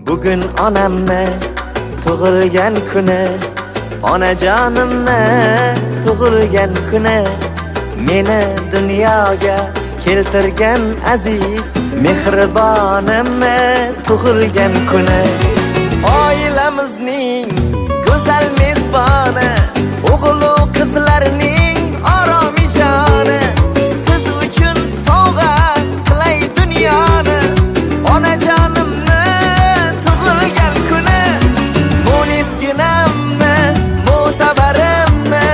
Bugün onamni tug'ilgan kuni, onajonimni tug'ilgan kuni, meni dunyoga keltirgan aziz mehribonimni tug'ilgan kuni. Oilamizning go'zal mezboni, o'g'il qizlarning oromijoni, siz uchun sovg'a qilay dunyoni. Onajonimni tug'ilgan kuni, mo'nisginamni, mo'tabarimni,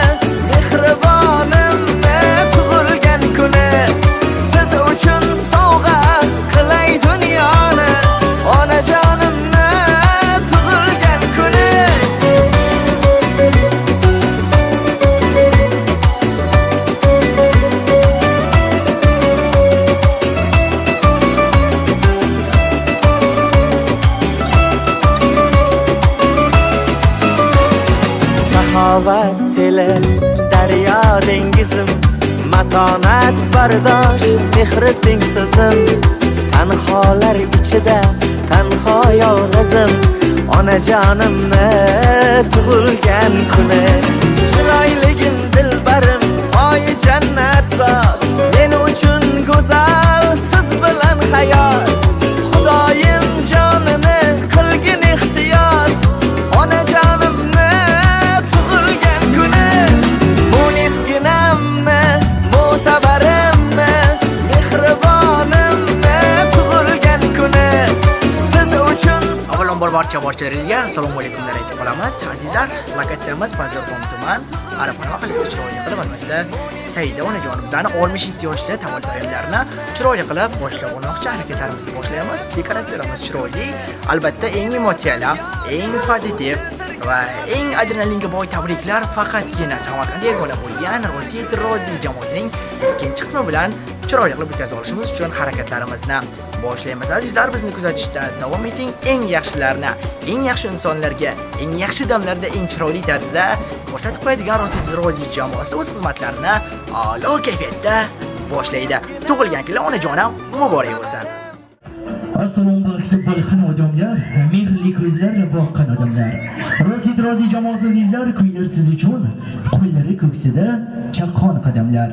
mehribonimni tug'ilgan kuni, siz uchun sovg'a qilay dunyoni. Onajonimni tug'ilgan kuni. Saxovat seli, daryo dengizim, matonat bardosh, mehri tengsizim. Tanholar ichida tanho yolg'izim, onajonimni tug'ilgan kuni. Chiroyligim dilbarim, oyi jannat zot, men uchun go'zal siz bilan hayot. Xudoyim jonini qilgin ehtiyot, onajonimni tug'ilgan kuni. Mo'nisginamni, mo'tabarimni, mehribonimni tug'ilgan kuni, siz uchun. Avvalambor barchalaringizga assalomu alaykumlar aytib qolamiz. Azizlar, lokatsiyamiz Pazarxon tuman, Arabona mahallasida chiroyli qilib albatta Saida onajonimizni 67 yoshli tavallud chiroyli qilib boshlab olmoqchi harakatlarimizni boshlaymiz. Dekoratsiyalarimiz chiroyli, albatta eng emotsiyalar, eng pozitiv va eng adrenalinga boy tabriklar faqatgina Samarqandda yagona bo'lgan Rossiya Rozi jamoasining ikkinchi qismi bilan chiroyli qilib o'tkazib olishimiz uchun harakatlarimizni boshlaymiz. Azizlar, bizni kuzatishda davom eting. Eng yaxshilarni, eng yaxshi insonlarga, eng yaxshi damlarda eng chiroyli tarzda ko'rsatib qo'yadigan Rossiya Rozi jamoasi o'z xizmatlarini a'lo kayfiyatda boshlaydi. Tug'ilgan kunlar onajonim muborak bo'lsin. Assalomu alaykum odamlar, mehrli ko'zlarla boqqan odamlar. Rossiya Rozi jamoasi azizlar, kuylar siz uchun, qo'llari ko'ksida chaqqon qadamlar.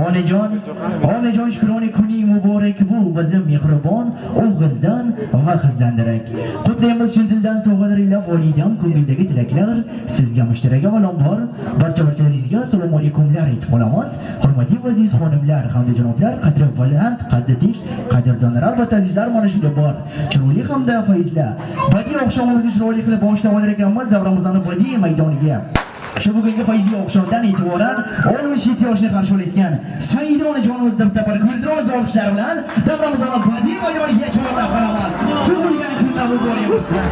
Onajon shukrona kuning muborak bu, bizim mehribon o'g'ildan va qizdan darak. Qutlaymiz chin dildan sovg'alaringlar, volidam ko'ngildagi tilaklar sizga mushtarak. Avvalambor barchalaringizga assalomu alaykumlar aytib qolamiz. Hurmatli aziz xonimlar hamda janoblar, qadri baland, qaddi dik, qadrdonlar, albatta azizlar, mana shunday bor chiroyli hamda foizlar badiiy oqshomimizni chiroyli qilib boshlab olar ekanmiz. Davramizning badiiy maydoniga shu bugungi foizli oqshomdan e'tiboran 67 yoshni qarshi olayotgan Saida onajonimiz dabdabali guldiroz olqishlar bilan davramizning badiiy maydoniga chorlab qolamiz. Tug'ilgan kunlar muborak bo'lsin.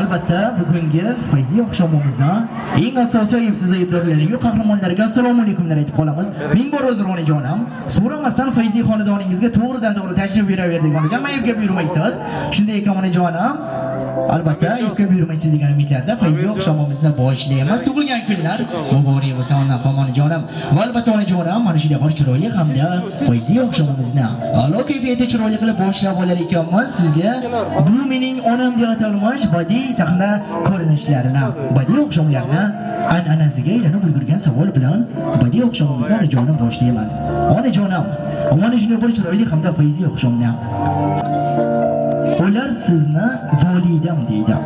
Albatta bugungi foizli oqshomimizda eng asosiy aybsiz aybdorlarga, qahramonlarga assalomu alaykumlar aytib qolamiz. Ming bor uzr onajonim. So'ramasdan foizli xonadoningizga to'g'ridan-to'g'ri tashrif beraverdik onajon. Aybga buyurmaysiz. Shunday ekan onajonim. Albatta aybga buyurmaysiz degan umidlarda foizli oqshomimizni boshlaymiz. Tug'ilgan kunlar muborak bo'lsin onajonim. Va albatta onajonim, mana shunday bor chiroyli hamda foizli oqshomimizni a'lo kayfiyatda chiroyli qilib boshlab olar ekanmiz. Sizga bu mening onam deb atalmish badiiy sahna ko'rinishlarini, badiiy oqshomlarni an'anasiga aylanib ulgurgan savol bilan badiiy oqshomimizni onajonim boshlayman. Onajonim, mana shunday bir chiroyli hamda foizli oqshomni ular sizni volidam deydi.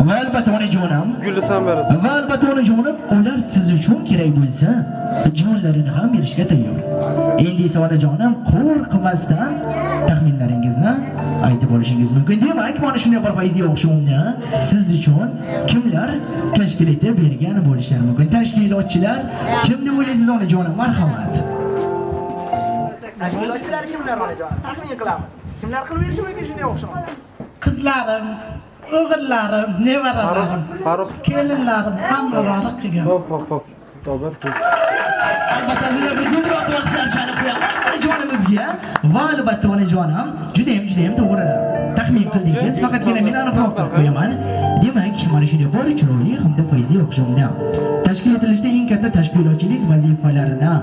Va albatta onajonim, va albatta onajonim, ular siz uchun kerak bo'lsa jonlarini ham berishga tayyor. Endi esa onajonim qo'rqmasdan taxminlaringizni aytib olishingiz mumkin. Demak, mana shunday bir foizli oqshomni siz uchun kimlar tashkil etib bergan bo'lishlari mumkin? Tashkilotchilar kim deb o'ylaysiz onajonim? Marhamat. Tashkilotchilar kimlar onajonim? Taxmin qilamiz. Kimlar qilib berishi mumkin shunday oqshomni? Qizlarim, o'g'illarim, nevaralarim, kelinlarim hammalari qilgan. Hop. To'g'ri. Albatta sizlar bir kun biroz vaqtlar chalib qo'yamiz onajonimizga va albatta onajonim juda ham to'g'ri taxmin qildingiz. Faqatgina men aniqroq qilib qo'yaman. Demak, mana shunday bor chiroyli hamda foizli o'xshamda tashkil etilishda eng katta tashkilotchilik vazifalarini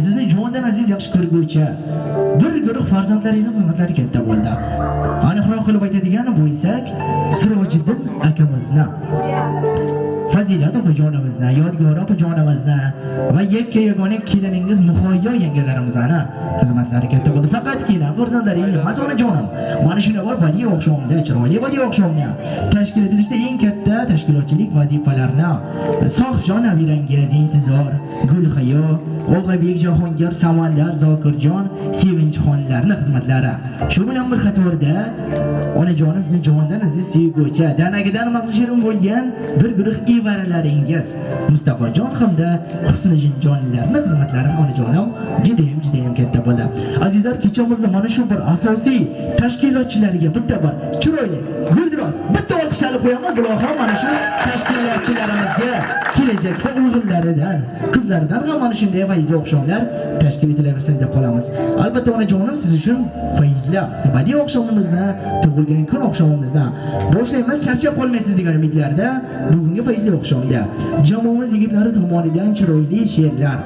sizni jondan aziz yaxshi ko'rguvchi bir guruh farzandlaringiz xizmatlari katta bo'ldi. Aniqroq qilib aytadigan bo'lsak, Sirojiddin akamizni, Fazilat opajonimizni, Yodgor opajonimizni va yakka yagona keliningiz Muhayyo yangalarimizni xizmatlari katta bo'ldi. Faqatgina farzandlaringiz emas onajonim. Mana shunday bor badiiy o'xshamda, chiroyli badiiy o'xshamda tashkil etilishda eng katta tashkilotchilik vazifalarini sohibjon nabirangiz Intizor, Gulhayo, O'g'abek Jahongir, Samandar, Zokirjon, Sevinchxonlarning xizmatlari. Shu bilan bir qatorda onajonim sizni jondan aziz sevguvchi, danagidan mag'zi shirin bo'lgan bir guruh evaralaringiz Mustafojon hamda Husnijonlarning xizmatlari onajonim juda ham katta bo'ldi. Azizlar, kechamizni mana shu bir asosiy tashkilotchilarga bitta bir chiroyli guldiroz bitta olqishlar qo'yamiz. Ilohim mana shu tashkilotchilarimizga kelajakda o'g'illaridan, qizlaridan ham mana shunday foizli o'xshamlar tashkil etilaversin deb qolamiz. Albatta onajonim siz uchun foizli badiiy o'xshamimizni, tug'ilgan kun o'xshamimizni boshlaymiz. Charchab qolmaysiz degan umidlarda bugungi foizli o'xshamda jamoamiz yigitlari tomonidan chiroyli she'rlar,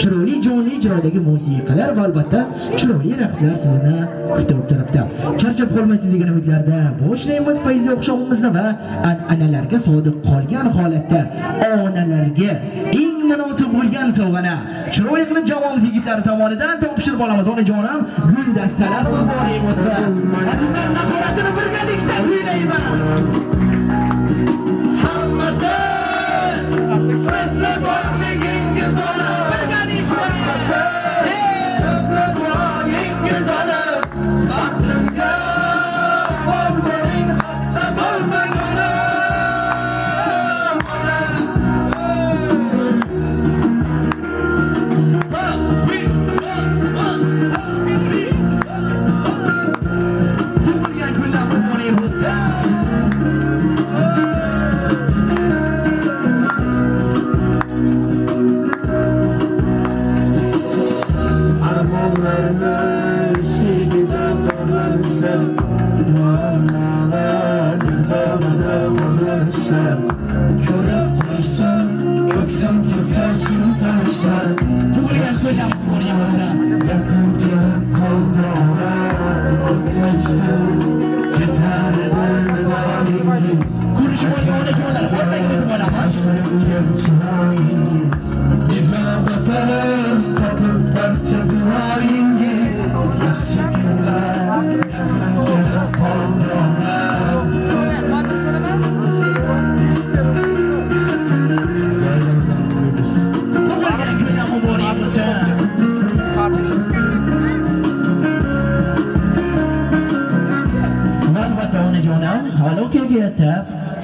chiroyli jonli ijrodagi musiqalar va albatta chiroyli raqslar sizni kutib turibdi. Charchab qolmaysiz degan umidlarda boshlaymiz foizli o'xshamimizni va an'analarga sodiq qolgan holatda onalarga eng munosib bo'lgan sovg'ani chiroyli qilib jamoamiz yigitlari tomonidan topshirib olamiz. Onajonim, gul dastalar muborak bo'lsin. Azizlar, nahoratini birgalikda kuylayman. Hammasi sizlar borligingiz olib birgalikda sizlar borligingiz olib baxtimga bo'lmang, xasta bo'lmang ona. Tug'ilgan kunlar muborak bo'lsin.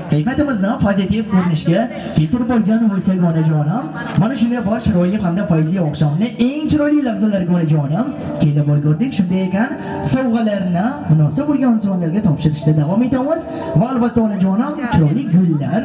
Kayfiyatimizni pozitiv ko'rinishga keltirib olgan bo'lsak onajonim, mana shunday bor chiroyli hamda foizli o'xshamni eng chiroyli lahzalarga onajonim kelib olgurdik. Shunday ekan, sovg'alarni munosib bo'lgan insonlarga topshirishda davom etamiz va albatta onajonim, chiroyli gullar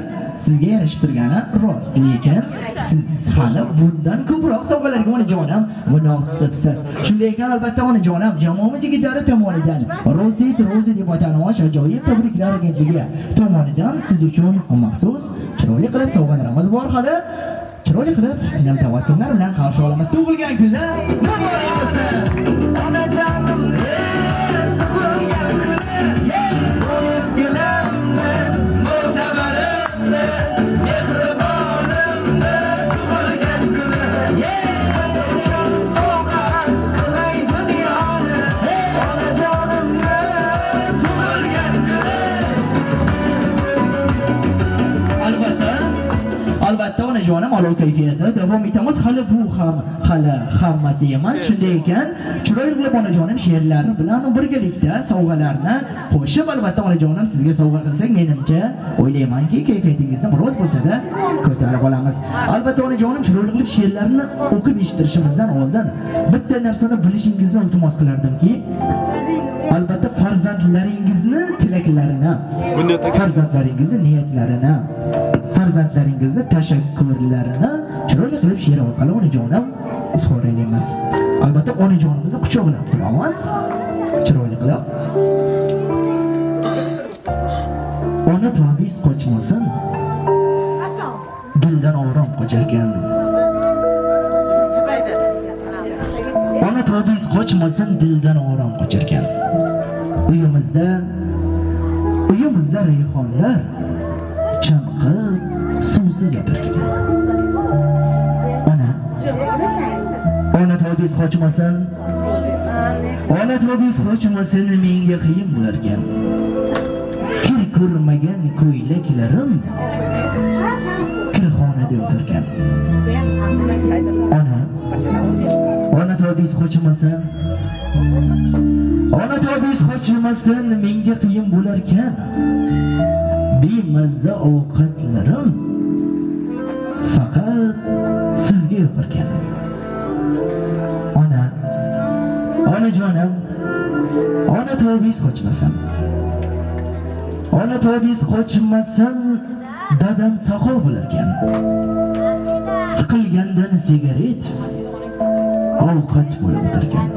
sizga yarashib turgani rost, lekin siz hali bundan ko'proq sovg'alarga onajonim munosibsiz. Shunday ekan, albatta onajonim, jamoamiz yigitlari tomonidan Rosit Rozi deb ataluvchi ajoyib tabriklar agentligi tomonidan siz uchun maxsus chiroyli qilib sovg'alarimiz bor. Hali chiroyli qilib nam tabassumlar bilan qarshi olamiz. Tug'ilgan kunlar muborak bo'lsin. Onajonim, tug'ilgan kunlar, o'zginamni, mo'tabarimni, mehribonimni, tug'ilgan kunlar, siz uchun sovg'a qilay dunyoni. Onajonimni, tug'ilgan kunlar. Albatta onajonim, olov kayfiyatda davom etamiz. Hali bu ham hammasi emas. Shunday ekan, chiroyli qilib onajonim she'rlari bilan birgalikda sovg'alarni qo'shib, albatta onajonim sizga sovg'a qilsak, menimcha o'ylaymanki kayfiyatingizni biroz bo'lsa-da ko'tarib olamiz. Albatta onajonim, chiroyli qilib she'rlarni o'qib eshittirishimizdan oldin bitta narsani bilishingizni iltimos qilardimki, albatta farzandlaringizni tilaklarini, farzandlaringizni niyatlarini, farzandlaringizni tashakkurlarini chiroyli qilib she'r orqali onajonim izhor aylaymiz. Albatta onajonimizni quchog'ilab turamiz. Chiroyli qilib. Ona tobiz qochmasin. Dildan orom qocharkan. Ona tobiz qochmasin, dildan orom qocharkan. Uyimizda rayhonlar chanqib suvsiz yotarkan. Ona tobiz qochmasin. Ona tobiz qochmasin, menga qiyin bo'larkan. Kir ko'rmagan ko'ylaklarim kirxonada o'tirgan. Ona tobiz qochmasin. Ona tobiz qochmasin, menga qiyin bo'larkan. Bemazza ovqatlarim faqat sizga yoqarkan. Onajonim, ona tobiz qochmasin. Ona tobiz qochmasin, dadam saqov bo'larkan. Siqilgandan sigaret ovqat bo'lib o'tarkan.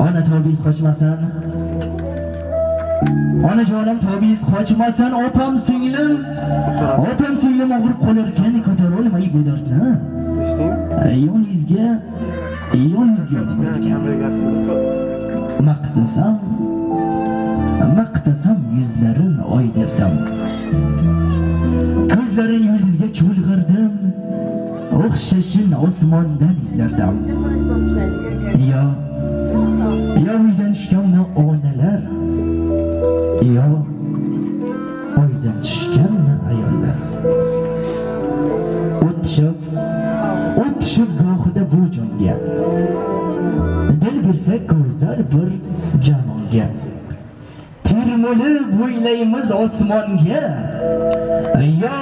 Ona tobiz qochmasin. Onajonim tobiz qochmasin, opam singlim og'rib qolarkan, ko'tara olmay bu dardni. Yoningizga yotib o'tirgan. Maqtasam yuzlarin oydirdim. Ko'zlarin yulduzga cho'lg'irdim. O'xshashin osmondan izlardim. Yo uydan tushganmi onalar? Yo oydan tushganmi ayollar? O'tishib gohida bu jonga. Dil bersak go'zal bir jamoga. Termulib o'ylaymiz osmonga. Yo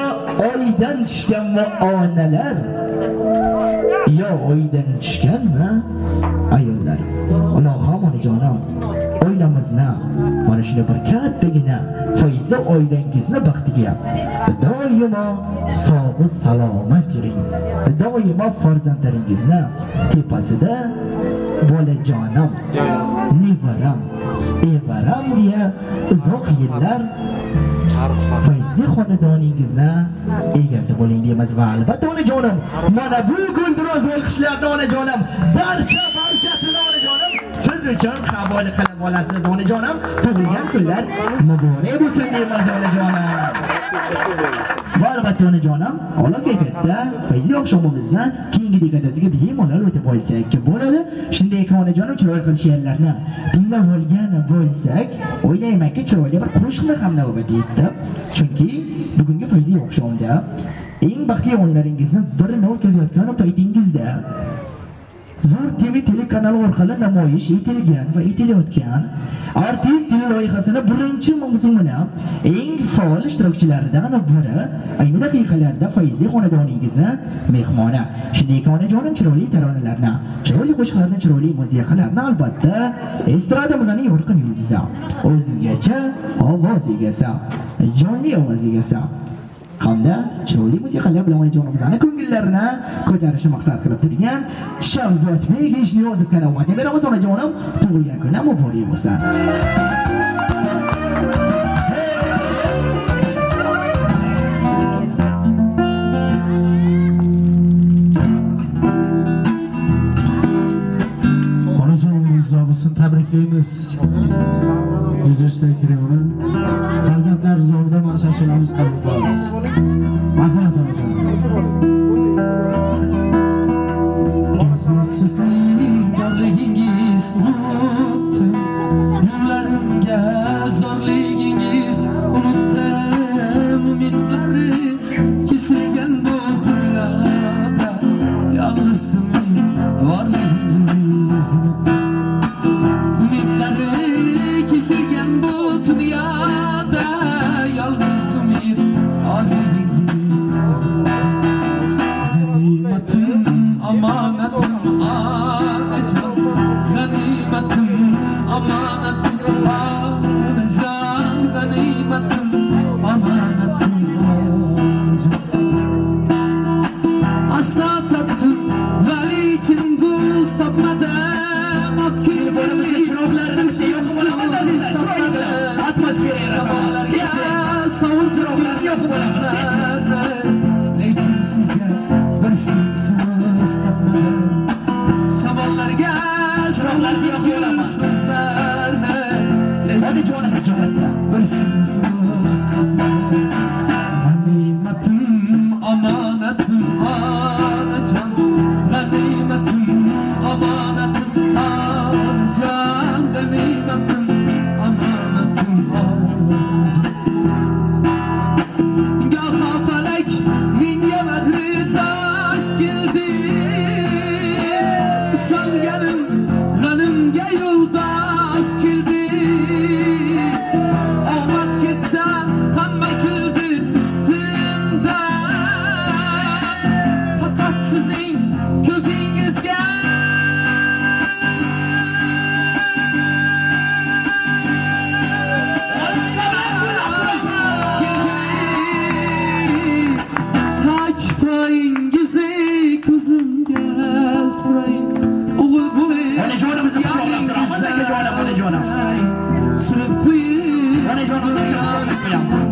oydan tushganmi onalar? Yo oydan tushganmi ayollar? Allohim onajonim, oilamizni mana shunday bir kattagina foizli oilangizni baxtiga doimo sog' salomat yuring. Doimo farzandlaringizni tepasida bolajonim, nevaram, evaram deya uzoq yillar foizli xonadoningizni egasi bo'ling deymiz. Va albatta onajonim, mana bu guldiroz olqishlarni onajonim barchasini onajonim siz uchun qabul qilib olasiz. Onajonim, tug'ilgan kunlar muborak bo'lsin deymiz onajonim. Va albatta onajonim, ola kayfiyatda foizli oqshomimizni keyingi dekadasiga bemalol o'tib olsak bo'ladi. Shunday ekan onajonim, chiroyli qilib she'rlarni tinglab olgan bo'lsak, o'ylaymanki chiroyli bir qo'shiqni ham navbat yetdi. Chunki bugungi foizli oqshomda eng baxtli o'yinlaringizni birini o'tkazayotgan paytingizda Zo'r TV telekanali orqali namoyish etilgan va etilayotgan artist dil loyihasini birinchi mavzumini eng faol ishtirokchilaridan biri ayni daqiqalarda foizli xonadoningizni mehmoni. Shunday ekan onajonim, chiroyli taronalarni, chiroyli qo'shiqlarni, chiroyli musiqalarni, albatta estradamizning yorqin yulduzi, o'zgacha ovoz egasi, jonli ovoz egasi hamda chiroyli musiqalar bilan onajonimizni ko'ngillarini ko'tarishni maqsad qilib turgan Shahzodbek Eshniozovga navbatni beramiz. Onajonim, tug'ilgan kuni muborak bo'lsin. Onajonimiz robisini tabriklaymiz. 100 yoshga kirgan farzandlar zorida mashashimiz qabul qilamiz. Marhamat onajon. Sizning borligingiz unutdim, yo'llarimga zorligingiz unutdim, umidlari kesilgan bu dunyoda yolg'izim borligingiz umidlari kesilgan bu dunyoda yolg'iz umid borligingiz amanetim anacan ganimetim amanetim anacan ganimetim amanetim anacan gaha felek min yemekli taş geldi salgenim ghanimga yo'ldosh keldi omad ketsa hamma kuldi ustimda faqat sizning ko'zingizga haq poyingizni ko'zimga surayim o'g'il bo'lib Onajonimizni quchoqlab turamiz, akajonim, onajonim. surib qo'ying Onajonimizni quchoqlab qo'yamiz.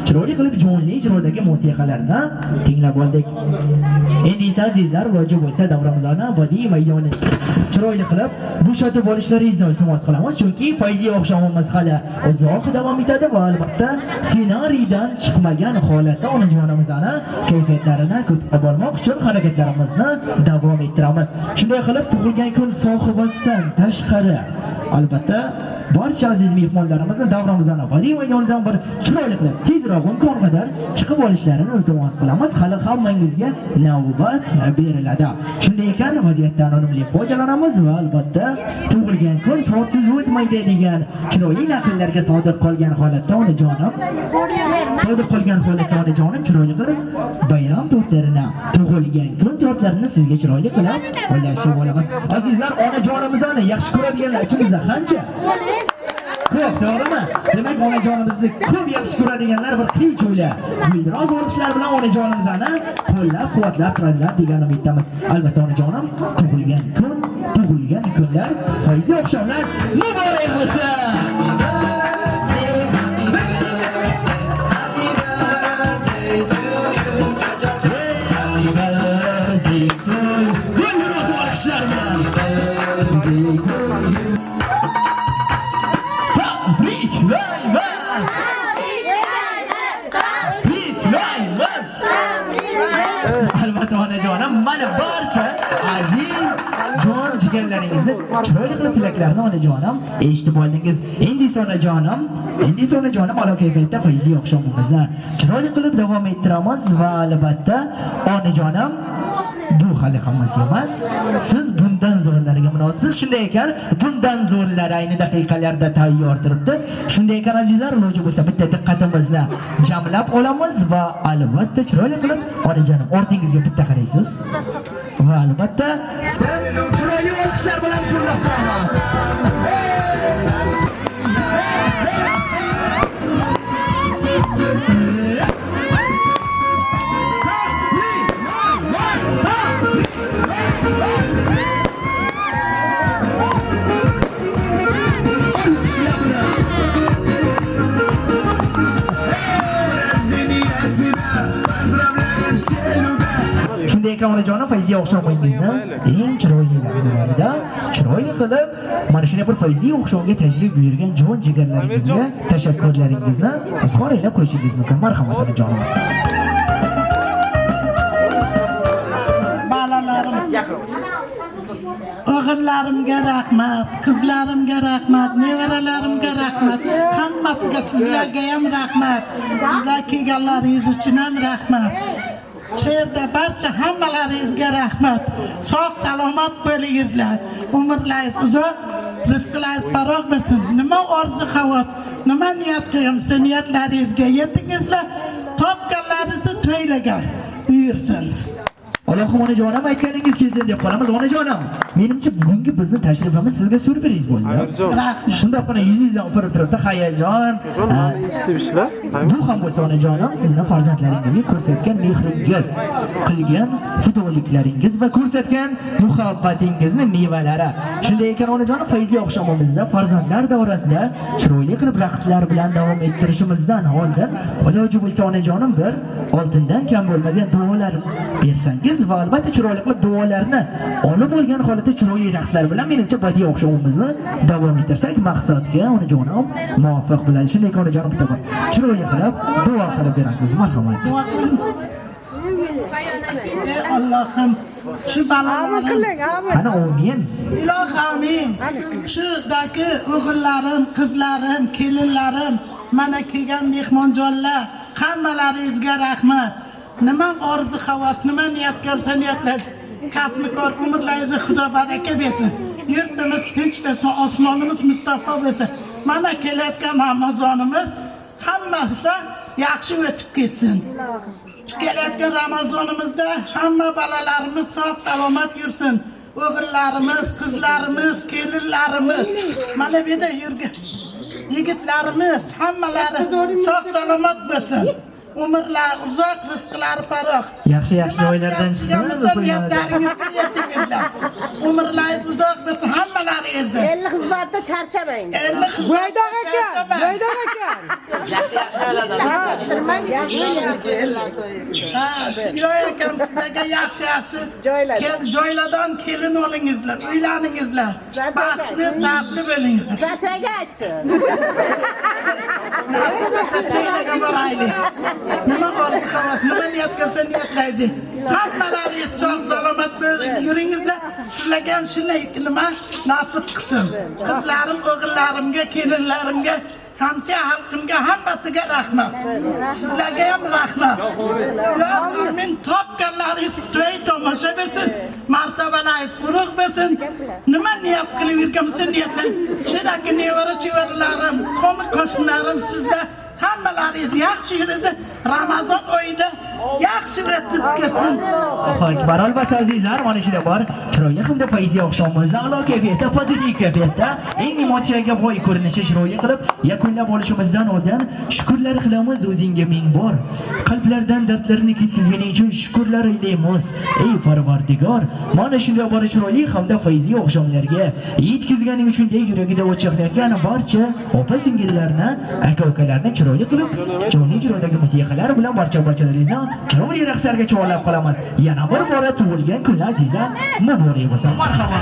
Chiroyli qilib jonli ijrodagi musiqalarni tinglab oldik. Endi esa azizlar, iloji bo'lsa davramizni badiiy maydoni chiroyli qilib bo'shatib olishlaringizni iltimos qilamiz, chunki fayziy oqshomimiz hali uzoq davom etadi va albatta ssenariydan chiqmagan holatda onajonimizni kayfiyatlarini ko'tarib olmoq uchun harakatlarimizni davom ettiramiz. Shunday qilib tug'ilgan kun sohibasidan tashqari albatta barcha aziz mehmonlarimizni davramizdan avvaliy maydondan bir chiroyli qilib tezroq imkon qadar chiqib olishlarini iltimos qilamiz. Hali hammangizga navbat beriladi. Shunday ekan, vaziyatdan unumli foydalanamiz va albatta tug'ilgan kun tortsiz o'tmaydi degan chiroyli naqllarga sodiq qolgan holatda onajonim chiroyli qilib bayram tortlarini, tug'ilgan kun tortlarini sizga chiroyli qilib qo'llashib olamiz. Azizlar, onajonimizni yaxshi ko'radiganlar ichimizda qancha? Ko'p, to'g'rimi? Demak, onajonimizni ko'p yaxshi ko'radiganlar bir qiy-chuvlar, guldiroz olqishlar bilan onajonimizni qo'llab-quvvatlab turadilar degan umiddamiz. Albatta onajonim, tug'ilgan kunlar, fayzli oqshomlar muborak bo'lsin. Albatta onajonim, mana barcha aziz jon jigarlaringizni chiroyli qilib tilaklarini onajonim eshitib oldingiz. Endi onajonim a'lo kayfiyatda fayzli oqshomimizni chiroyli qilib davom ettiramiz va albatta onajonim, bu hali hammasi emas. Siz bundan zo'rlariga munosibsiz. Shunday ekan, bundan zo'rlari ayni daqiqalarda tayyor turibdi. Shunday ekan azizlar, iloji bo'lsa bitta diqqatimizni jamlab olamiz va albatta chiroyli qilib onajonim ortingizga bitta qaraysiz. Va albatta chiroyli olqishlar bilan qo'llab qo'yamiz. Shunday ekan onajonim, fayzli oqshomingizni eng chiroyli lahzalarida chiroyli qilib mana shunday bir fayzli oqshomga tashrif buyurgan jon jigarlaringizga tashakkurlaringizni izhor etib qo'yishingiz mumkin. Marhamat onajonim. Balalarim, o'g'illarimga rahmat, qizlarimga rahmat, nevaralarimga rahmat, hammasiga sizlarga ham rahmat. Sizlar kelganlaringiz uchun ham rahmat. She'rda barcha hammalaringizga rahmat. Sog' salomat bo'lingizlar. Umrlaringiz uzoq, rizqlaringiz farog' bo'lsin. Nima orzu havas, nima niyat qilgansiz, niyatlaringizga yetingizlar. Topganlaringizni to'ylaga buyursin. Allohim onajonim aytganingiz kelsin deb qolamiz. Onajonim, menimcha bugungi bizning tashrifimiz sizga syurpriz bo'ldi. Rahmat. Shunday qilib yuzingizdan o'pirib turibdi hayajon. Bu ham bo'lsa onajonim, sizning farzandlaringizga ko'rsatgan mehringiz, qilgan fidoyiklaringiz va ko'rsatgan muhabbatingizni mevalari. Shunday ekan onajonim, fayzli oqshomimizda farzandlar davrasida chiroyli qilib raqslar bilan davom ettirishimizdan oldin iloji bo'lsa onajonim bir oltindan kam bo'lmagan duolar bersangiz va albatta chiroyli qilib duolarni olib olgan holatda chiroyli raqslar bilan menimcha badiiy oqshomimizni davom ettirsak maqsadga onajonim muvaffaq bo'ladi. Shunday ekan onajonim, bitta chiroyli qilib duo qilib berasiz. Marhamat. Ey Allohim, shu balalarim, Ana amin. ilohim, shudagi o'g'illarim, qizlarim, kelinlarim, mana kelgan mehmonjonlar, hammalaringizga rahmat. Nima orzu havas, nima niyat qilsa niyatlar, kasb-kor umrlaringizni Xudo baraka bersin. Yurtimiz tinch bo'lsin, osmonimiz mustahkam bo'lsin. Mana kelayotgan Ramazonimiz hammasi yaxshi o'tib ketsin. Kelayotgan Ramazonimizda hamma balalarimiz sog' salomat yursin. O'g'illarimiz, qizlarimiz, kelinlarimiz, mana bu yerda yurgan yigitlarimiz hammalari sog' salomat bo'lsin. Umrlar uzoq, rizqlari farog'. Yaxshi joylardan chiqsin. Umrlaringiz uzoq bo'lsin hammalaringizda. 50 xizmatda charchamang. Bo'ydoq ekan. Yaxshi joylardan. Ilohi akam sizlarga yaxshi joylardan kelin olingizlar, uylaningizlar. Baxtli bo'ling. Zatoga aytsin. Çaylaga barayli. Nima qoldi xavas, nima niyat qilsa niyatlaydi. Hammalaringiz sog' salomat yuringizlar. Sizlarga ham shunday nima nasib qilsin. Qizlarim, o'g'illarimga, kelinlarimga, hamsiya xalqimga hammasiga rahmat. Sizlarga ham rahmat. Men topganlaringiz to'y tomosha bo'lsin, martabalaringiz ulug' bo'lsin. Nima niyat qilib yurgansiz niyatlang. Shunaki nevara chevaralarım, qo'shnilarim sizlar hammalaringiz yaxshi yurasiz. Ramazon oyida yaxshi o'tib ketsin. Allohu akbar. Albatta azizlar, mana shunday bor. Chiroyli hamda fayzli oqshomimizni a'lo kayfiyatda, pozitiv kayfiyatda, eng emotsiyaga boy ko'rinishda chiroyli qilib yakunlab olishimizdan oldin shukrlar qilamiz o'zingga ming bor. Qalblardan dardlarni ketkizganing uchun shukrlar aylaymiz. Ey Parvardigor, mana shunday bor chiroyli hamda fayzli oqshomlarga yetkazganing uchun yuragida o'chaqlayotgan barcha opa-singillarni, aka-ukalarni chiroyli qilib, jonli chiroydagi musiqalar bilan barchalaringizni chiroyli raqslarga chorlab qolamiz. Yana bir bora tug'ilgan kunlar azizlar muborak bo'lsin. Marhaba.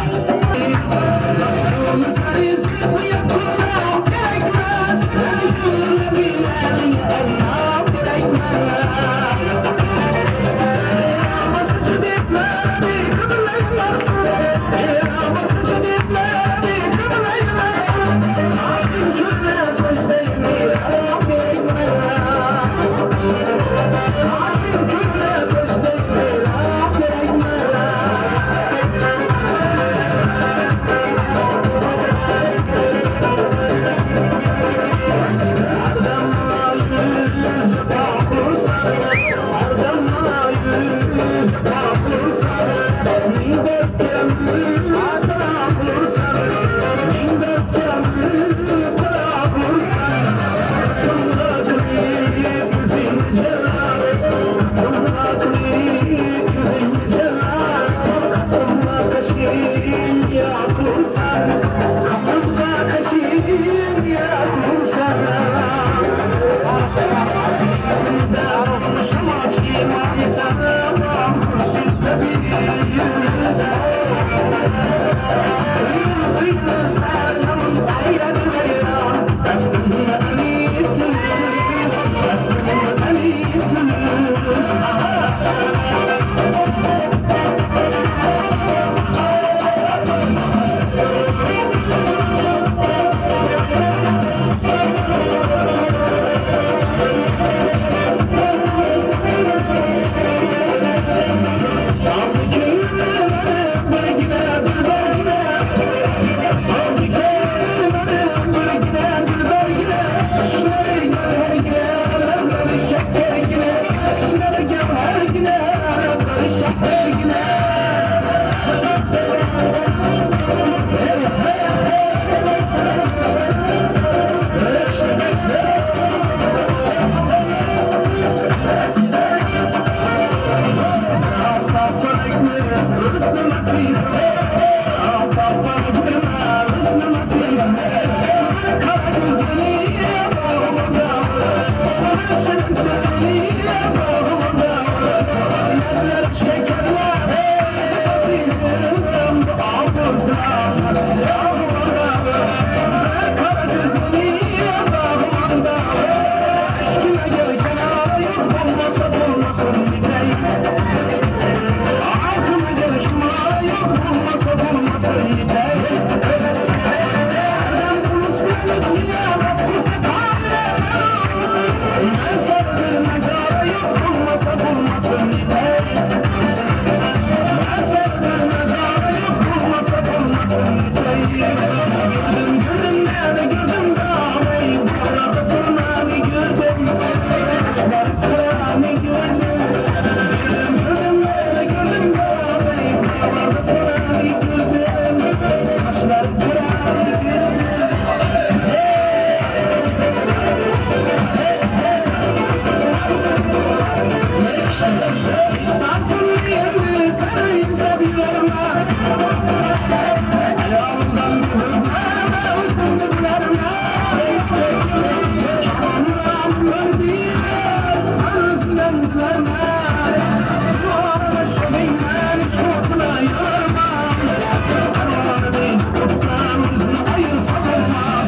Ayır satılmaz.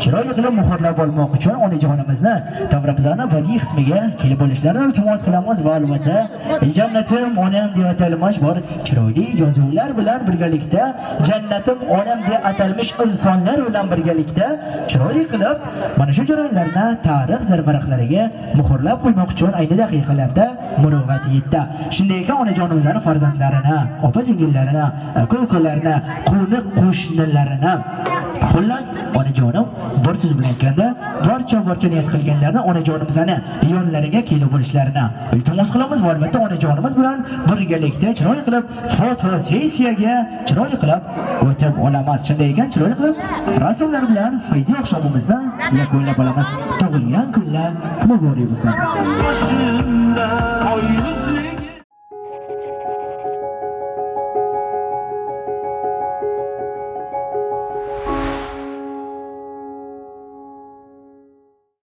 chiroyli qilib muhrlab olmoq uchun onajonimizni davramizning badiiy qismiga kelib bo'lishlarini iltimos qilamiz va albatta jannatim onam deb atalmish bor chiroyli yozuvlar bilan birgalikda jannatim onam deb atalmish insonlar bilan birgalikda chiroyli qilib mana shu jarayonlarni tarix zarvaraqlariga muhrlab qo'ymoq uchun ayni daqiqalarda muruvvat yetdi. Shunday ekan onajonimizning farzandlarini, opa-singillarini, aka-ukalarini, qo'ni qo'shnilarini xullas onajonim bir so'z bilan aytganda barcha niyat qilganlarni onajonimizni yonlariga kelib bo'lishlarini iltimos qilamiz va albatta onajonimiz bilan birgalikda chiroyli qilib fotosessiyaga chiroyli qilib o'tib olamiz. Shunday ekan chiroyli qilib rasmlar bilan fayziy oqshomimizni yakunlab olamiz. Tug'ilgan kunlar muborak bo'lsin.